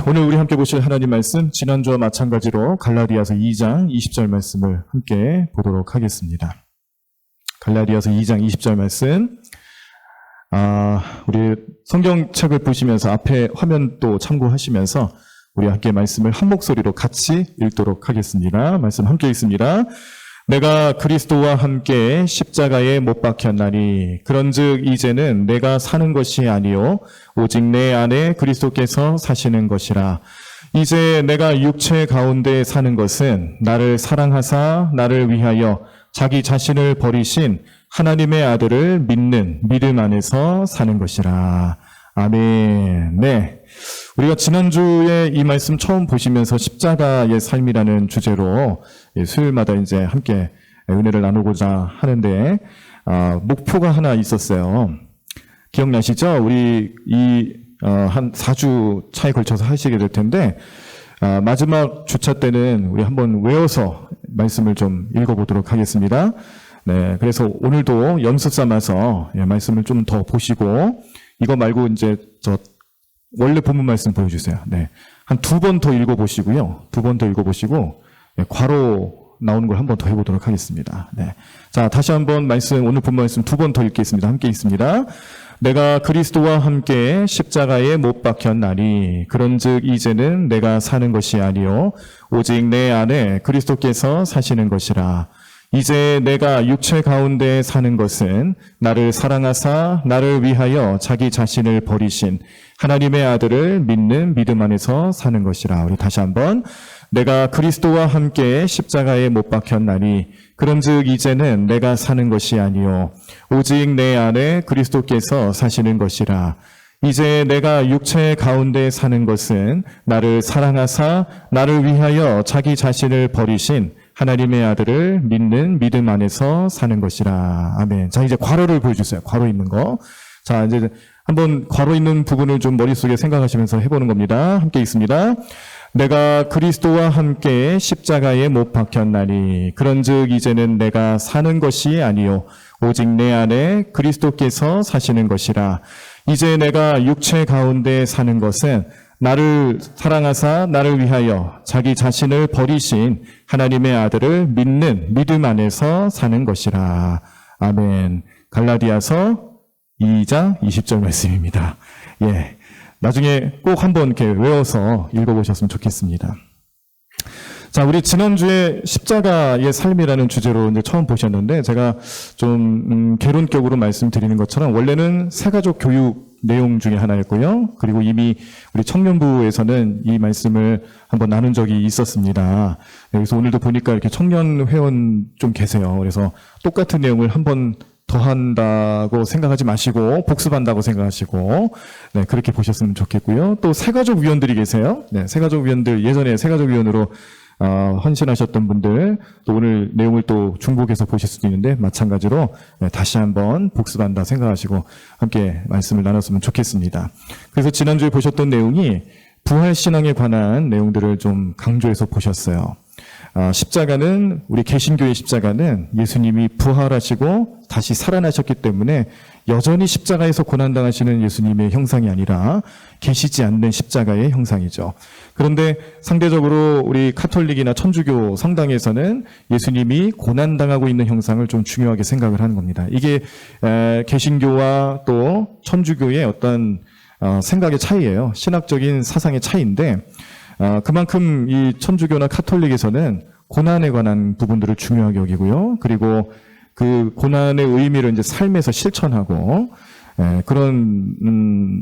오늘 우리 함께 보실 하나님 말씀, 지난주와 마찬가지로 갈라디아서 2장 20절 말씀을 함께 보도록 하겠습니다. 갈라디아서 2장 20절 말씀. 우리 성경책을 보시면서 앞에 화면 또 참고하시면서 우리 함께 말씀을 한 목소리로 같이 읽도록 하겠습니다. 말씀 함께 읽습니다. 내가 그리스도와 함께 십자가에 못 박혔나니 그런즉 이제는 내가 사는 것이 아니요 오직 내 안에 그리스도께서 사시는 것이라. 이제 내가 육체 가운데 사는 것은 나를 사랑하사 나를 위하여 자기 자신을 버리신 하나님의 아들을 믿는 믿음 안에서 사는 것이라. 아멘. 네. 우리가 지난주에 이 말씀 처음 보시면서 십자가의 삶이라는 주제로 수요일마다 이제 함께 은혜를 나누고자 하는데, 목표가 하나 있었어요. 기억나시죠? 우리 한 4주 차에 걸쳐서 하시게 될 텐데, 마지막 주차 때는 우리 한번 외워서 말씀을 좀 읽어보도록 하겠습니다. 네. 그래서 오늘도 연습 삼아서 말씀을 좀 더 보시고, 이거 말고 이제 원래 본문 말씀 보여주세요. 네. 한 2번 더 읽어보시고요. 2번 더 읽어보시고, 괄호 나오는 걸 한 번 더 해보도록 하겠습니다. 네. 자, 다시 한번 오늘 본문 말씀 2번 더 읽겠습니다. 함께 읽습니다. 내가 그리스도와 함께 십자가에 못 박혔나니 그런즉 이제는 내가 사는 것이 아니요 오직 내 안에 그리스도께서 사시는 것이라. 이제 내가 육체 가운데 사는 것은 나를 사랑하사 나를 위하여 자기 자신을 버리신 하나님의 아들을 믿는 믿음 안에서 사는 것이라. 우리 다시 한번. 내가 그리스도와 함께 십자가에 못 박혔나니 그런즉 이제는 내가 사는 것이 아니요 오직 내 안에 그리스도께서 사시는 것이라. 이제 내가 육체 가운데 사는 것은 나를 사랑하사 나를 위하여 자기 자신을 버리신 하나님의 아들을 믿는 믿음 안에서 사는 것이라. 아멘. 자, 이제 괄호를 보여주세요. 괄호 있는 거. 자, 이제 한번 괄호 있는 부분을 좀 머릿속에 생각하시면서 해보는 겁니다. 함께 읽습니다. 내가 그리스도와 함께 십자가에 못 박혔나니 그런즉 이제는 내가 사는 것이 아니요 오직 내 안에 그리스도께서 사시는 것이라. 이제 내가 육체 가운데 사는 것은 나를 사랑하사 나를 위하여 자기 자신을 버리신 하나님의 아들을 믿는 믿음 안에서 사는 것이라. 아멘. 갈라디아서 2장 20절 말씀입니다. 예. 나중에 꼭 한번 이렇게 외워서 읽어보셨으면 좋겠습니다. 자, 우리 지난주에 십자가의 삶이라는 주제로 이제 처음 보셨는데, 제가 좀, 개론격으로 말씀드리는 것처럼, 원래는 새가족 교육 내용 중에 하나였고요. 그리고 이미 우리 청년부에서는 이 말씀을 한번 나눈 적이 있었습니다. 여기서 오늘도 보니까 이렇게 청년 회원 좀 계세요. 그래서 똑같은 내용을 한번 더 한다고 생각하지 마시고 복습한다고 생각하시고 네, 그렇게 보셨으면 좋겠고요. 또 새가족 위원들이 계세요. 네, 새가족 위원들 예전에 새가족 위원으로 헌신하셨던 분들 또 오늘 내용을 또 중복해서 보실 수도 있는데 마찬가지로 네, 다시 한번 복습한다 생각하시고 함께 말씀을 나눴으면 좋겠습니다. 그래서 지난주에 보셨던 내용이 부활신앙에 관한 내용들을 좀 강조해서 보셨어요. 십자가는 우리 개신교의 십자가는 예수님이 부활하시고 다시 살아나셨기 때문에 여전히 십자가에서 고난당하시는 예수님의 형상이 아니라 계시지 않는 십자가의 형상이죠. 그런데 상대적으로 우리 카톨릭이나 천주교 성당에서는 예수님이 고난당하고 있는 형상을 좀 중요하게 생각을 하는 겁니다. 이게 개신교와 또 천주교의 어떤 생각의 차이예요. 신학적인 사상의 차이인데 그만큼 이 천주교나 카톨릭에서는 고난에 관한 부분들을 중요하게 여기고요. 그리고 그 고난의 의미를 이제 삶에서 실천하고 그런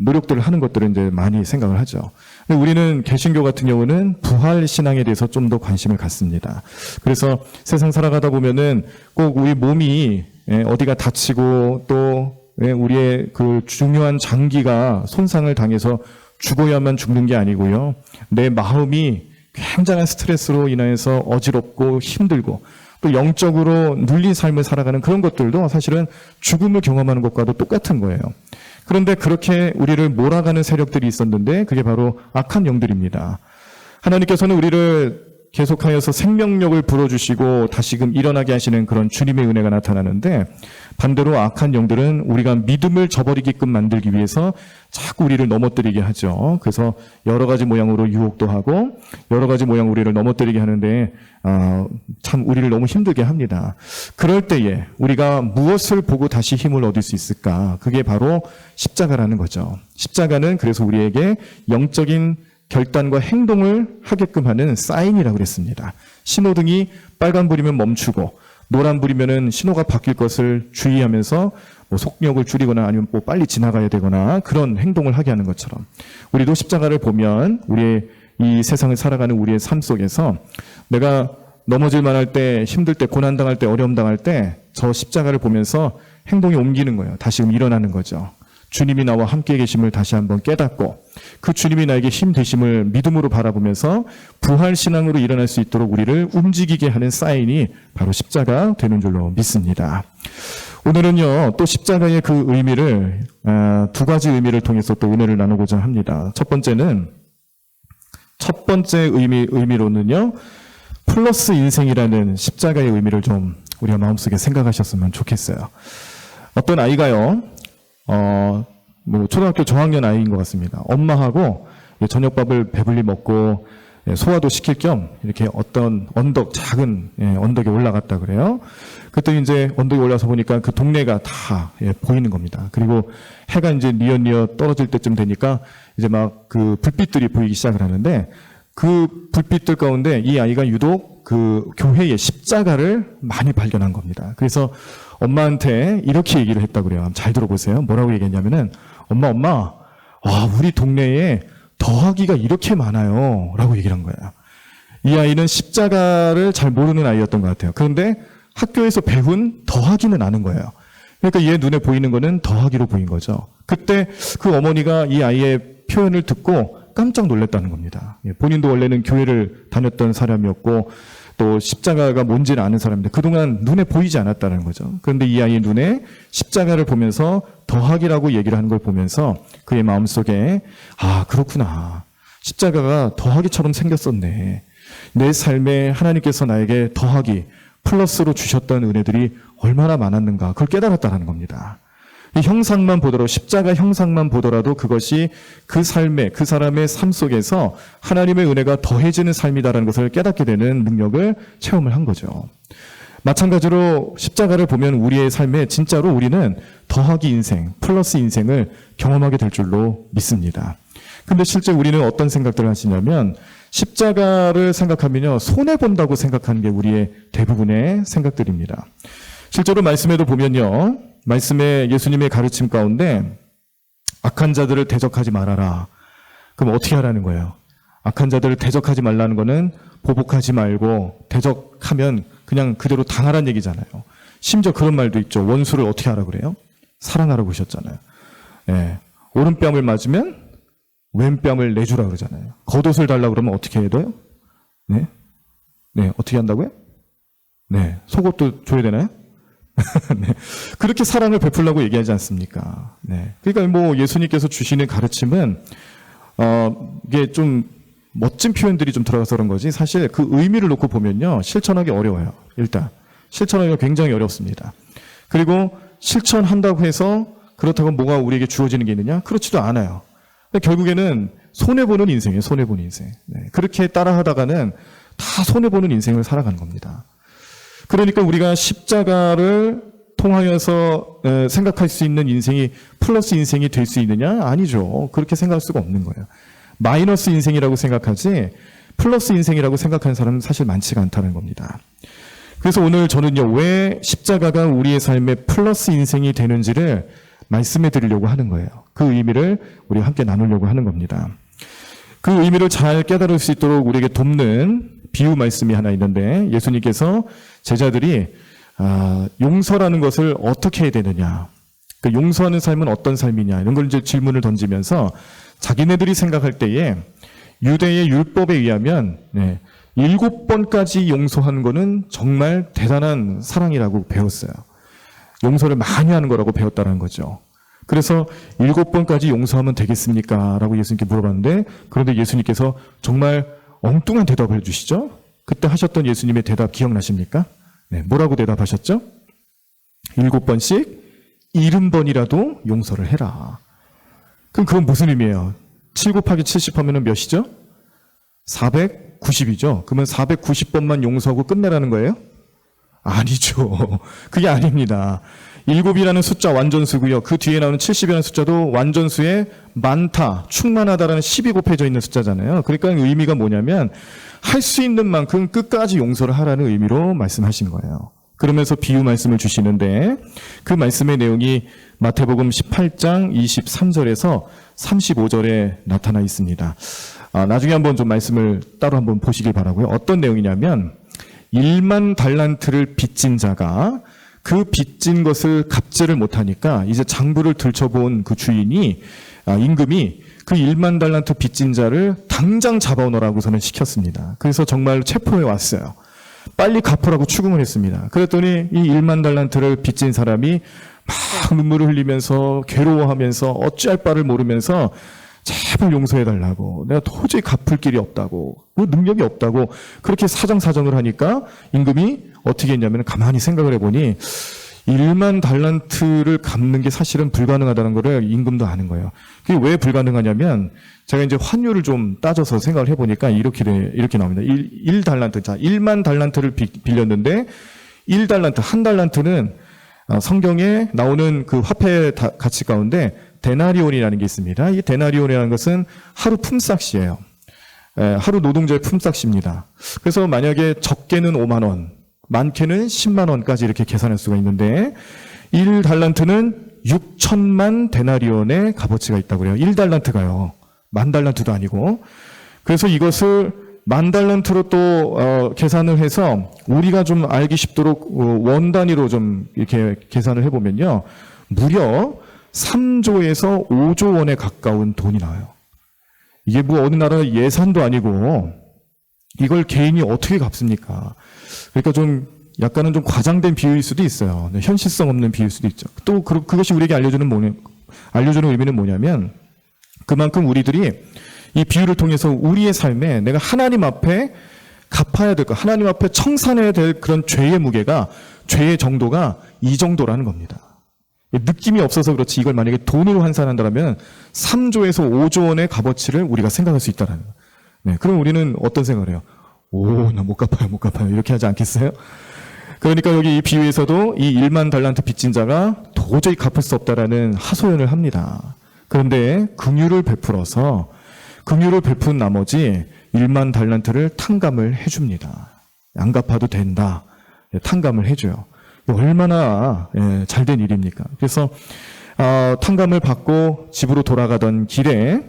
노력들을 하는 것들을 이제 많이 생각을 하죠. 근데 우리는 개신교 같은 경우는 부활 신앙에 대해서 좀 더 관심을 갖습니다. 그래서 세상 살아가다 보면은 꼭 우리 몸이 어디가 다치고 또 우리의 그 중요한 장기가 손상을 당해서 죽어야만 죽는 게 아니고요. 내 마음이 굉장한 스트레스로 인해서 어지럽고 힘들고 또 영적으로 눌린 삶을 살아가는 그런 것들도 사실은 죽음을 경험하는 것과도 똑같은 거예요. 그런데 그렇게 우리를 몰아가는 세력들이 있었는데 그게 바로 악한 영들입니다. 하나님께서는 우리를 계속하여서 생명력을 불어주시고 다시금 일어나게 하시는 그런 주님의 은혜가 나타나는데, 반대로 악한 영들은 우리가 믿음을 저버리게끔 만들기 위해서 자꾸 우리를 넘어뜨리게 하죠. 그래서 여러 가지 모양으로 유혹도 하고 여러 가지 모양 우리를 넘어뜨리게 하는데 참 우리를 너무 힘들게 합니다. 그럴 때에 우리가 무엇을 보고 다시 힘을 얻을 수 있을까? 그게 바로 십자가라는 거죠. 십자가는 그래서 우리에게 영적인 결단과 행동을 하게끔 하는 사인이라고 그랬습니다. 신호등이 빨간불이면 멈추고 노란불이면은 신호가 바뀔 것을 주의하면서 뭐 속력을 줄이거나 아니면 뭐 빨리 지나가야 되거나 그런 행동을 하게 하는 것처럼, 우리도 십자가를 보면 우리의 이 세상을 살아가는 우리의 삶 속에서 내가 넘어질 만할 때, 힘들 때, 고난당할 때, 어려움 당할 때 저 십자가를 보면서 행동이 옮기는 거예요. 다시금 일어나는 거죠. 주님이 나와 함께 계심을 다시 한번 깨닫고 그 주님이 나에게 힘 되심을 믿음으로 바라보면서 부활신앙으로 일어날 수 있도록 우리를 움직이게 하는 사인이 바로 십자가 되는 줄로 믿습니다. 오늘은요, 또 십자가의 그 의미를 두 가지 의미를 통해서 또 은혜를 나누고자 합니다. 첫 번째 의미로는요, 플러스 인생이라는 십자가의 의미를 좀 우리가 마음속에 생각하셨으면 좋겠어요. 어떤 아이가요, 뭐 초등학교 저학년 아이인 것 같습니다. 엄마하고 저녁밥을 배불리 먹고 소화도 시킬 겸 이렇게 어떤 작은 언덕에 올라갔다 그래요. 그때 이제 언덕에 올라서 보니까 그 동네가 다 보이는 겁니다. 그리고 해가 이제 뉘엿뉘엿 떨어질 때쯤 되니까 이제 막 그 불빛들이 보이기 시작을 하는데, 그 불빛들 가운데 이 아이가 유독 그 교회의 십자가를 많이 발견한 겁니다. 그래서 엄마한테 이렇게 얘기를 했다고 그래요. 잘 들어보세요. 뭐라고 얘기했냐면은, 엄마, 와, 우리 동네에 더하기가 이렇게 많아요. 라고 얘기를 한 거예요. 이 아이는 십자가를 잘 모르는 아이였던 것 같아요. 그런데 학교에서 배운 더하기는 아는 거예요. 그러니까 얘 눈에 보이는 거는 더하기로 보인 거죠. 그때 그 어머니가 이 아이의 표현을 듣고 깜짝 놀랐다는 겁니다. 본인도 원래는 교회를 다녔던 사람이었고 또 십자가가 뭔지를 아는 사람인데 그동안 눈에 보이지 않았다는 거죠. 그런데 이 아이의 눈에 십자가를 보면서 더하기라고 얘기를 하는 걸 보면서 그의 마음속에, 아, 그렇구나. 십자가가 더하기처럼 생겼었네. 내 삶에 하나님께서 나에게 더하기, 플러스로 주셨던 은혜들이 얼마나 많았는가. 그걸 깨달았다는 겁니다. 이 형상만 보더라도, 십자가 형상만 보더라도 그것이 그 삶에, 그 사람의 삶 속에서 하나님의 은혜가 더해지는 삶이다라는 것을 깨닫게 되는 능력을 체험을 한 거죠. 마찬가지로 십자가를 보면 우리의 삶에 진짜로 우리는 더하기 인생, 플러스 인생을 경험하게 될 줄로 믿습니다. 근데 실제 우리는 어떤 생각들을 하시냐면, 십자가를 생각하면요, 손해본다고 생각하는 게 우리의 대부분의 생각들입니다. 실제로 말씀에도 보면요, 말씀에 예수님의 가르침 가운데 악한 자들을 대적하지 말아라. 그럼 어떻게 하라는 거예요? 악한 자들을 대적하지 말라는 거는 보복하지 말고 대적하면 그냥 그대로 당하라는 얘기잖아요. 심지어 그런 말도 있죠. 원수를 어떻게 하라 그래요? 사랑하라고 하셨잖아요. 예. 오른뺨을 맞으면 왼뺨을 내주라 그러잖아요. 겉옷을 달라고 그러면 어떻게 해야 돼요? 네? 네, 어떻게 한다고요? 네, 속옷도 줘야 되나요? 네. 그렇게 사랑을 베풀라고 얘기하지 않습니까? 네. 그러니까 뭐 예수님께서 주시는 가르침은 이게 좀 멋진 표현들이 좀 들어가서 그런 거지, 사실 그 의미를 놓고 보면요, 실천하기 어려워요. 일단 실천하기가 굉장히 어렵습니다. 그리고 실천한다고 해서 그렇다고 뭐가 우리에게 주어지는 게 있느냐? 그렇지도 않아요. 결국에는 손해보는 인생이에요. 손해보는 인생. 네. 그렇게 따라하다가는 다 손해보는 인생을 살아가는 겁니다. 그러니까 우리가 십자가를 통하여서 생각할 수 있는 인생이 플러스 인생이 될 수 있느냐? 아니죠. 그렇게 생각할 수가 없는 거예요. 마이너스 인생이라고 생각하지 플러스 인생이라고 생각하는 사람은 사실 많지가 않다는 겁니다. 그래서 오늘 저는요, 왜 십자가가 우리의 삶의 플러스 인생이 되는지를 말씀해 드리려고 하는 거예요. 그 의미를 우리 함께 나누려고 하는 겁니다. 그 의미를 잘 깨달을 수 있도록 우리에게 돕는 비유 말씀이 하나 있는데, 예수님께서 제자들이 용서라는 것을 어떻게 해야 되느냐, 그 용서하는 삶은 어떤 삶이냐, 이런 걸 이제 질문을 던지면서 자기네들이 생각할 때에 유대의 율법에 의하면 7번까지 용서하는 거는 정말 대단한 사랑이라고 배웠어요. 용서를 많이 하는 거라고 배웠다는 거죠. 그래서 7번까지 용서하면 되겠습니까? 라고 예수님께 물어봤는데, 그런데 예수님께서 정말 엉뚱한 대답을 해주시죠. 그때 하셨던 예수님의 대답 기억나십니까? 네, 뭐라고 대답하셨죠? 7번씩 70번이라도 용서를 해라. 그럼 그건 무슨 의미예요? 7 곱하기 70 하면 몇이죠? 490이죠. 그러면 490번만 용서하고 끝내라는 거예요? 아니죠. 그게 아닙니다. 7이라는 숫자 완전수고요. 그 뒤에 나오는 70이라는 숫자도 완전수에 많다, 충만하다라는 10이 곱해져 있는 숫자잖아요. 그러니까 의미가 뭐냐면 할 수 있는 만큼 끝까지 용서를 하라는 의미로 말씀하신 거예요. 그러면서 비유 말씀을 주시는데 그 말씀의 내용이 마태복음 18장 23절에서 35절에 나타나 있습니다. 나중에 한번 좀 말씀을 따로 한번 보시길 바라고요. 어떤 내용이냐면 1만 달란트를 빚진 자가 그 빚진 것을 갚지를 못하니까 이제 장부를 들춰본 그 주인이 임금이 그 1만 달란트 빚진 자를 당장 잡아오너라고서는 시켰습니다. 그래서 정말 체포해 왔어요. 빨리 갚으라고 추궁을 했습니다. 그랬더니 이 1만 달란트를 빚진 사람이 막 눈물을 흘리면서 괴로워하면서 어찌할 바를 모르면서 제발 용서해달라고, 내가 도저히 갚을 길이 없다고, 그 능력이 없다고 그렇게 사정사정을 하니까 임금이 어떻게 했냐면 가만히 생각을 해보니 1만 달란트를 갚는 게 사실은 불가능하다는 거를 임금도 아는 거예요. 그게 왜 불가능하냐면 제가 이제 환율을 좀 따져서 생각을 해보니까 이렇게 나옵니다. 1달란트. 자, 1만 달란트를 빌렸는데 1달란트, 한 달란트는 성경에 나오는 그 화폐 가치 가운데 데나리온이라는 게 있습니다. 이 데나리온이라는 것은 하루 품삯이에요. 하루 노동자의 품삯입니다. 그래서 만약에 적게는 5만 원, 많게는 10만 원까지 이렇게 계산할 수가 있는데 1달란트는 6천만 데나리온의 값어치가 있다고 그래요. 1달란트가요. 만 달란트도 아니고. 그래서 이것을 만 달란트로 또 계산을 해서 우리가 좀 알기 쉽도록 원 단위로 좀 이렇게 계산을 해보면요. 무려 3조에서 5조 원에 가까운 돈이 나와요. 이게 뭐 어느 나라 예산도 아니고 이걸 개인이 어떻게 갚습니까? 그러니까 좀 약간은 좀 과장된 비유일 수도 있어요. 현실성 없는 비유일 수도 있죠. 또 그것이 우리에게 알려주는 의미는 뭐냐면 그만큼 우리들이 이 비유를 통해서 우리의 삶에 내가 하나님 앞에 갚아야 될 것, 하나님 앞에 청산해야 될 그런 죄의 무게가, 죄의 정도가 이 정도라는 겁니다. 느낌이 없어서 그렇지 이걸 만약에 돈으로 환산한다면 3조에서 5조 원의 값어치를 우리가 생각할 수 있다는 거예요. 네, 그럼 우리는 어떤 생각을 해요? 나 못 갚아요. 이렇게 하지 않겠어요? 그러니까 여기 이 비유에서도 이 1만 달란트 빚진 자가 도저히 갚을 수 없다라는 하소연을 합니다. 그런데 긍휼을 베푼 나머지 1만 달란트를 탕감을 해줍니다. 안 갚아도 된다. 탕감을 해줘요. 얼마나 잘된 일입니까? 그래서 탕감을 받고 집으로 돌아가던 길에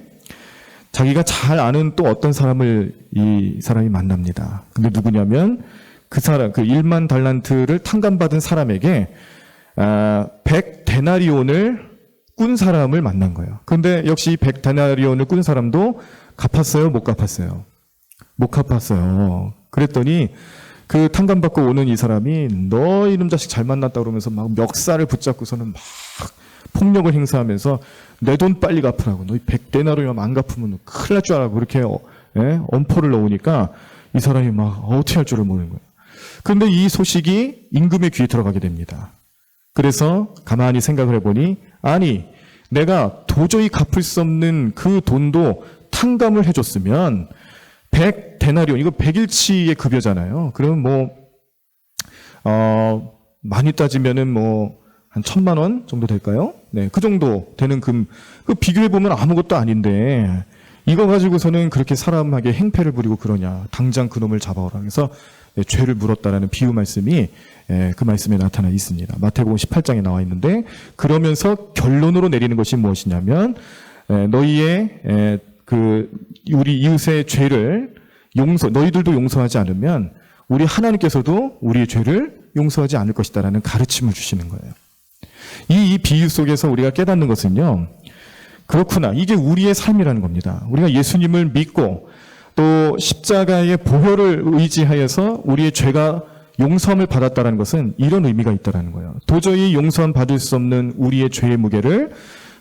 자기가 잘 아는 또 어떤 사람을 이 사람이 만납니다. 근데 누구냐면 그 1만 달란트를 탕감받은 사람에게 100데나리온을 꾼 사람을 만난 거예요. 그런데 역시 100데나리온을 꾼 사람도 갚았어요? 못 갚았어요? 못 갚았어요. 그랬더니 그 탕감받고 오는 이 사람이 너 이놈 자식 잘 만났다 그러면서 막 멱살을 붙잡고서는 막 폭력을 행사하면서 내 돈 빨리 갚으라고, 너 100데나리온 안 갚으면 큰일 날 줄 알고 그렇게 엄포를 넣으니까 이 사람이 막 어떻게 할 줄을 모르는 거예요. 그런데 이 소식이 임금의 귀에 들어가게 됩니다. 그래서 가만히 생각을 해보니 아니 내가 도저히 갚을 수 없는 그 돈도 탕감을 해줬으면 100데나리온, 이거 100일치의 급여잖아요. 그러면 많이 따지면은 한 1,000만 원 정도 될까요? 네, 그 정도 되는 그 비교해보면 아무것도 아닌데, 이거 가지고서는 그렇게 사람에게 행패를 부리고 그러냐. 당장 그놈을 잡아오라. 그래서 죄를 물었다라는 비유 말씀이 그 말씀에 나타나 있습니다. 마태복음 18장에 나와 있는데, 그러면서 결론으로 내리는 것이 무엇이냐면, 너희의 우리 이웃의 죄를 너희들도 용서하지 않으면 우리 하나님께서도 우리의 죄를 용서하지 않을 것이다라는 가르침을 주시는 거예요. 이 비유 속에서 우리가 깨닫는 것은요, 그렇구나, 이게 우리의 삶이라는 겁니다. 우리가 예수님을 믿고 또 십자가의 보혈을 의지하여서 우리의 죄가 용서함을 받았다는 것은 이런 의미가 있다는 거예요. 도저히 용서함 받을 수 없는 우리의 죄의 무게를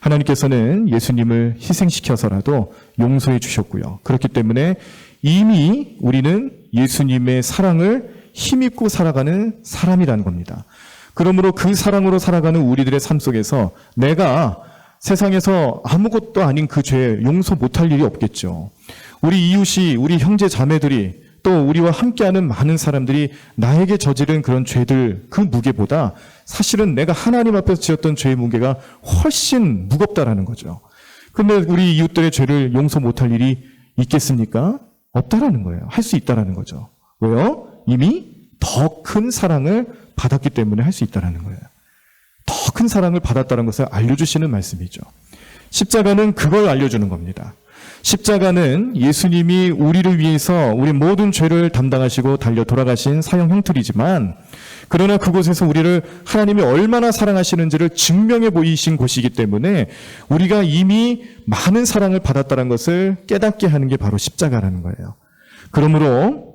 하나님께서는 예수님을 희생시켜서라도 용서해 주셨고요. 그렇기 때문에 이미 우리는 예수님의 사랑을 힘입고 살아가는 사람이라는 겁니다. 그러므로 그 사랑으로 살아가는 우리들의 삶 속에서 내가 세상에서 아무것도 아닌 그 죄 용서 못할 일이 없겠죠. 우리 이웃이, 우리 형제 자매들이, 또 우리와 함께하는 많은 사람들이 나에게 저지른 그런 죄들, 그 무게보다 사실은 내가 하나님 앞에서 지었던 죄의 무게가 훨씬 무겁다라는 거죠. 그런데 우리 이웃들의 죄를 용서 못할 일이 있겠습니까? 없다라는 거예요. 할 수 있다라는 거죠. 왜요? 이미 더 큰 사랑을 받았기 때문에 할 수 있다라는 거예요. 더 큰 사랑을 받았다는 것을 알려주시는 말씀이죠. 십자가는 그걸 알려주는 겁니다. 십자가는 예수님이 우리를 위해서 우리 모든 죄를 담당하시고 달려 돌아가신 사형 형틀이지만, 그러나 그곳에서 우리를 하나님이 얼마나 사랑하시는지를 증명해 보이신 곳이기 때문에 우리가 이미 많은 사랑을 받았다는 것을 깨닫게 하는 게 바로 십자가라는 거예요. 그러므로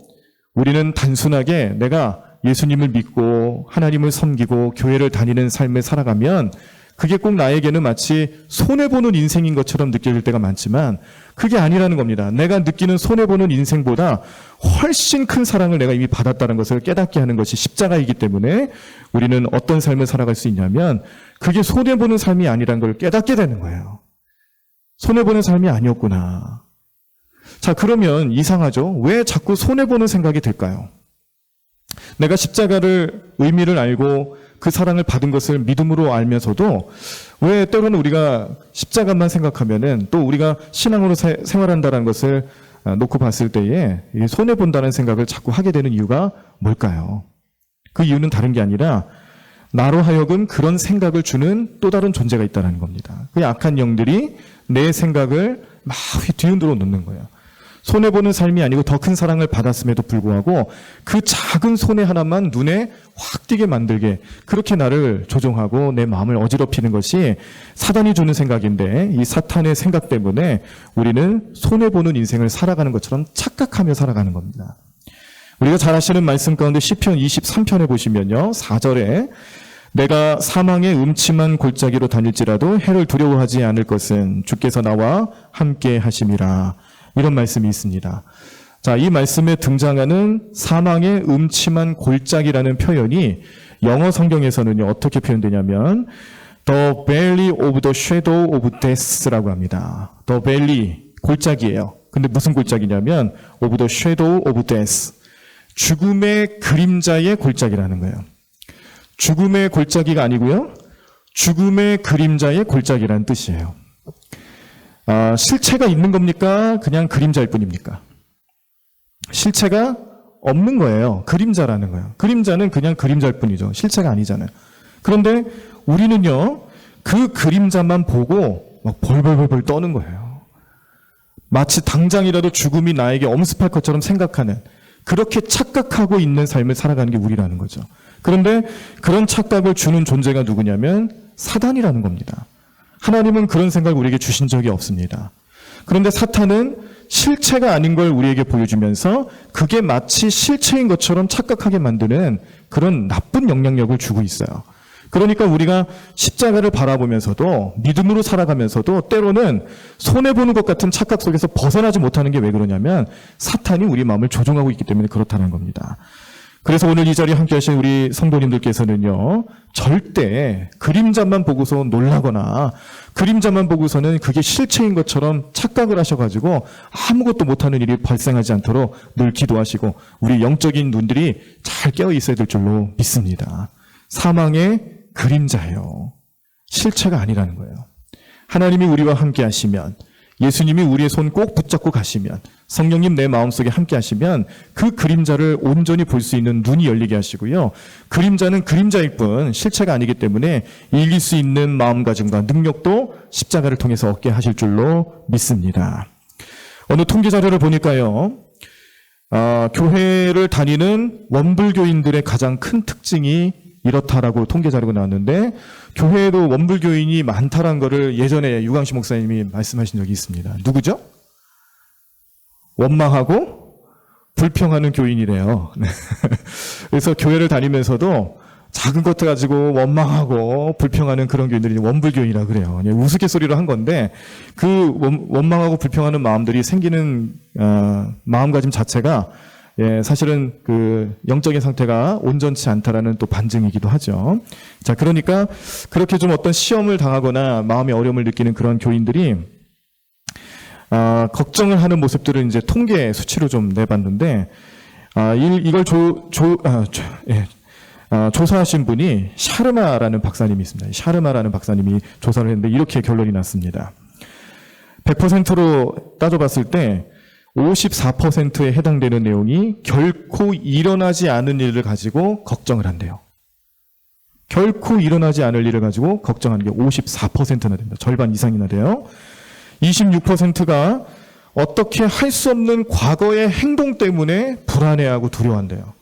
우리는 단순하게 내가 예수님을 믿고 하나님을 섬기고 교회를 다니는 삶을 살아가면 그게 꼭 나에게는 마치 손해보는 인생인 것처럼 느껴질 때가 많지만 그게 아니라는 겁니다. 내가 느끼는 손해보는 인생보다 훨씬 큰 사랑을 내가 이미 받았다는 것을 깨닫게 하는 것이 십자가이기 때문에 우리는 어떤 삶을 살아갈 수 있냐면 그게 손해보는 삶이 아니라는 걸 깨닫게 되는 거예요. 손해보는 삶이 아니었구나. 자, 그러면 이상하죠? 왜 자꾸 손해보는 생각이 들까요? 내가 십자가를 의미를 알고 그 사랑을 받은 것을 믿음으로 알면서도 왜 때로는 우리가 십자가만 생각하면은 또 우리가 신앙으로 생활한다는 것을 놓고 봤을 때에 손해본다는 생각을 자꾸 하게 되는 이유가 뭘까요? 그 이유는 다른 게 아니라 나로 하여금 그런 생각을 주는 또 다른 존재가 있다는 겁니다. 그 악한 영들이 내 생각을 막 뒤흔들어 놓는 거예요. 손해보는 삶이 아니고 더 큰 사랑을 받았음에도 불구하고 그 작은 손해 하나만 눈에 확 띄게 만들게 그렇게 나를 조종하고 내 마음을 어지럽히는 것이 사단이 주는 생각인데, 이 사탄의 생각 때문에 우리는 손해보는 인생을 살아가는 것처럼 착각하며 살아가는 겁니다. 우리가 잘 아시는 말씀 가운데 시편 23편에 보시면요, 4절에 내가 사망의 음침한 골짜기로 다닐지라도 해를 두려워하지 않을 것은 주께서 나와 함께 하심이라, 이런 말씀이 있습니다. 자, 이 말씀에 등장하는 사망의 음침한 골짜기라는 표현이 영어 성경에서는요, 어떻게 표현되냐면 The valley of the shadow of death라고 합니다. The valley, 골짜기예요. 근데 무슨 골짜기냐면 of the shadow of death, 죽음의 그림자의 골짜기라는 거예요. 죽음의 골짜기가 아니고요, 죽음의 그림자의 골짜기라는 뜻이에요. 실체가 있는 겁니까? 그냥 그림자일 뿐입니까? 실체가 없는 거예요. 그림자라는 거예요. 그림자는 그냥 그림자일 뿐이죠. 실체가 아니잖아요. 그런데 우리는요, 그 그림자만 보고 막 벌벌벌 떠는 거예요. 마치 당장이라도 죽음이 나에게 엄습할 것처럼 생각하는, 그렇게 착각하고 있는 삶을 살아가는 게 우리라는 거죠. 그런데 그런 착각을 주는 존재가 누구냐면 사단이라는 겁니다. 하나님은 그런 생각을 우리에게 주신 적이 없습니다. 그런데 사탄은 실체가 아닌 걸 우리에게 보여주면서 그게 마치 실체인 것처럼 착각하게 만드는 그런 나쁜 영향력을 주고 있어요. 그러니까 우리가 십자가를 바라보면서도 믿음으로 살아가면서도 때로는 손해보는 것 같은 착각 속에서 벗어나지 못하는 게 왜 그러냐면 사탄이 우리 마음을 조종하고 있기 때문에 그렇다는 겁니다. 그래서 오늘 이 자리에 함께 하신 우리 성도님들께서는요, 절대 그림자만 보고서 놀라거나 그림자만 보고서는 그게 실체인 것처럼 착각을 하셔가지고 아무것도 못하는 일이 발생하지 않도록 늘 기도하시고 우리 영적인 눈들이 잘 깨어 있어야 될 줄로 믿습니다. 사망의 그림자예요. 실체가 아니라는 거예요. 하나님이 우리와 함께 하시면, 예수님이 우리의 손 꼭 붙잡고 가시면, 성령님 내 마음속에 함께 하시면 그 그림자를 온전히 볼 수 있는 눈이 열리게 하시고요. 그림자는 그림자일 뿐 실체가 아니기 때문에 이길 수 있는 마음가짐과 능력도 십자가를 통해서 얻게 하실 줄로 믿습니다. 어느 통계 자료를 보니까요, 교회를 다니는 원불교인들의 가장 큰 특징이 이렇다라고 통계 자료가 나왔는데, 교회에도 원불교인이 많다라는 거를 예전에 유광식 목사님이 말씀하신 적이 있습니다. 누구죠? 원망하고 불평하는 교인이래요. 그래서 교회를 다니면서도 작은 것 가지고 원망하고 불평하는 그런 교인들이 원불교인이라 그래요. 그냥 우스갯소리로 한 건데 그 원망하고 불평하는 마음들이 생기는 마음가짐 자체가 사실은 그 영적인 상태가 온전치 않다라는 또 반증이기도 하죠. 자, 그러니까 그렇게 좀 어떤 시험을 당하거나 마음의 어려움을 느끼는 그런 교인들이 걱정을 하는 모습들을 이제 통계 수치로 좀 내봤는데 이걸 조사하신 분이 샤르마라는 박사님이 있습니다. 샤르마라는 박사님이 조사를 했는데 이렇게 결론이 났습니다. 100%로 따져봤을 때 54%에 해당되는 내용이 결코 일어나지 않은 일을 가지고 걱정을 한대요. 결코 일어나지 않을 일을 가지고 걱정하는 게 54%나 됩니다. 절반 이상이나 돼요. 26%가 어떻게 할 수 없는 과거의 행동 때문에 불안해하고 두려워한대요.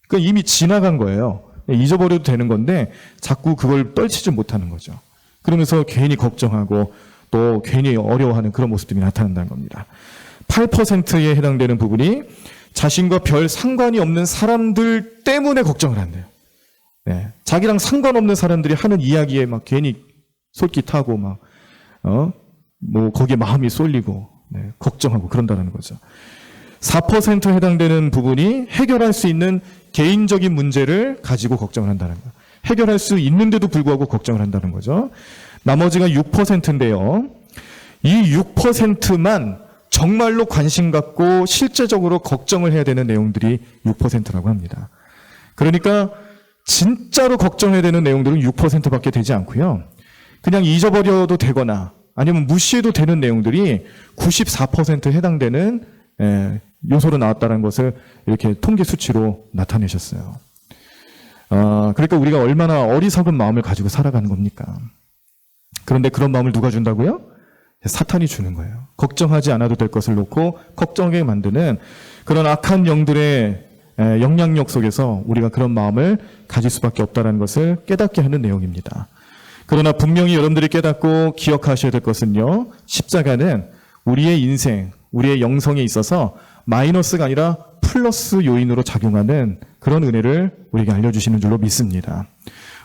그러니까 이미 지나간 거예요. 잊어버려도 되는 건데 자꾸 그걸 떨치지 못하는 거죠. 그러면서 괜히 걱정하고 또 괜히 어려워하는 그런 모습들이 나타난다는 겁니다. 8%에 해당되는 부분이 자신과 별 상관이 없는 사람들 때문에 걱정을 한대요. 자기랑 상관없는 사람들이 하는 이야기에 막 괜히 솔깃하고 막 거기에 마음이 쏠리고 걱정하고 그런다는 거죠. 4%에 해당되는 부분이 해결할 수 있는 개인적인 문제를 가지고 걱정을 한다는 거예요. 해결할 수 있는데도 불구하고 걱정을 한다는 거죠. 나머지가 6%인데요. 이 6%만 정말로 관심 갖고 실제적으로 걱정을 해야 되는 내용들이 6%라고 합니다. 그러니까 진짜로 걱정해야 되는 내용들은 6%밖에 되지 않고요. 그냥 잊어버려도 되거나 아니면 무시해도 되는 내용들이 94%에 해당되는 요소로 나왔다는 것을 이렇게 통계 수치로 나타내셨어요. 그러니까 우리가 얼마나 어리석은 마음을 가지고 살아가는 겁니까? 그런데 그런 마음을 누가 준다고요? 사탄이 주는 거예요. 걱정하지 않아도 될 것을 놓고 걱정하게 만드는 그런 악한 영들의 영향력 속에서 우리가 그런 마음을 가질 수밖에 없다는 것을 깨닫게 하는 내용입니다. 그러나 분명히 여러분들이 깨닫고 기억하셔야 될 것은요. 십자가는 우리의 인생, 우리의 영성에 있어서 마이너스가 아니라 플러스 요인으로 작용하는 그런 은혜를 우리에게 알려주시는 줄로 믿습니다.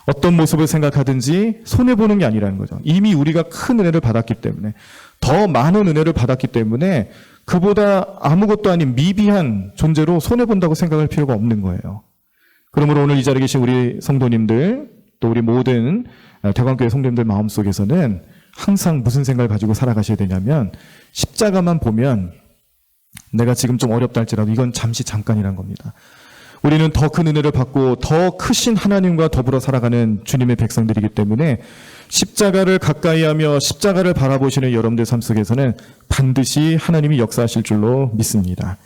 어떤 모습을 생각하든지 손해보는 게 아니라는 거죠. 이미 우리가 큰 은혜를 받았기 때문에, 더 많은 은혜를 받았기 때문에 그보다 아무것도 아닌 미비한 존재로 손해본다고 생각할 필요가 없는 거예요. 그러므로 오늘 이 자리에 계신 우리 성도님들, 또 우리 모든 대광교회 성도님들 마음속에서는 항상 무슨 생각을 가지고 살아가셔야 되냐면, 십자가만 보면 내가 지금 좀 어렵다 할지라도 이건 잠시 잠깐이란 겁니다. 우리는 더 큰 은혜를 받고 더 크신 하나님과 더불어 살아가는 주님의 백성들이기 때문에 십자가를 가까이하며 십자가를 바라보시는 여러분들 삶 속에서는 반드시 하나님이 역사하실 줄로 믿습니다.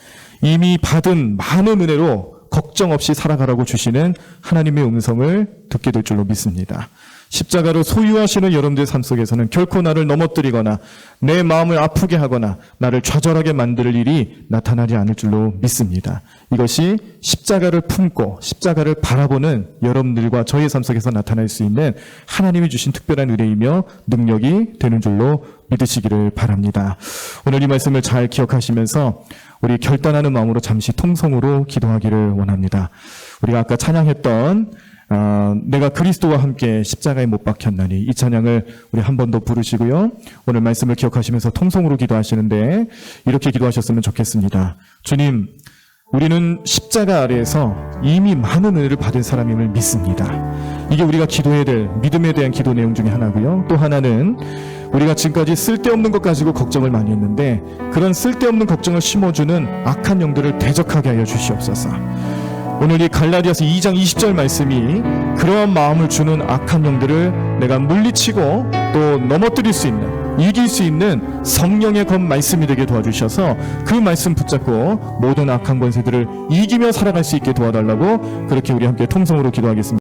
이미 받은 많은 은혜로 걱정 없이 살아가라고 주시는 하나님의 음성을 듣게 될 줄로 믿습니다. 십자가를 소유하시는 여러분들의 삶 속에서는 결코 나를 넘어뜨리거나 내 마음을 아프게 하거나 나를 좌절하게 만들 일이 나타나지 않을 줄로 믿습니다. 이것이 십자가를 품고 십자가를 바라보는 여러분들과 저의 삶 속에서 나타날 수 있는 하나님이 주신 특별한 은혜이며 능력이 되는 줄로 믿으시기를 바랍니다. 오늘 이 말씀을 잘 기억하시면서 우리 결단하는 마음으로 잠시 통성으로 기도하기를 원합니다. 우리가 아까 찬양했던 내가 그리스도와 함께 십자가에 못 박혔나니, 이 찬양을 우리 한 번 더 부르시고요. 오늘 말씀을 기억하시면서 통성으로 기도하시는데 이렇게 기도하셨으면 좋겠습니다. 주님, 우리는 십자가 아래에서 이미 많은 은혜를 받은 사람임을 믿습니다. 이게 우리가 기도해야 될 믿음에 대한 기도 내용 중에 하나고요. 또 하나는 우리가 지금까지 쓸데없는 것 가지고 걱정을 많이 했는데 그런 쓸데없는 걱정을 심어주는 악한 영들을 대적하게 하여 주시옵소서. 오늘 이 갈라디아서 2장 20절 말씀이 그러한 마음을 주는 악한 영들을 내가 물리치고 또 넘어뜨릴 수 있는, 이길 수 있는 성령의 검 말씀이 되게 도와주셔서 그 말씀 붙잡고 모든 악한 권세들을 이기며 살아갈 수 있게 도와달라고 그렇게 우리 함께 통성으로 기도하겠습니다.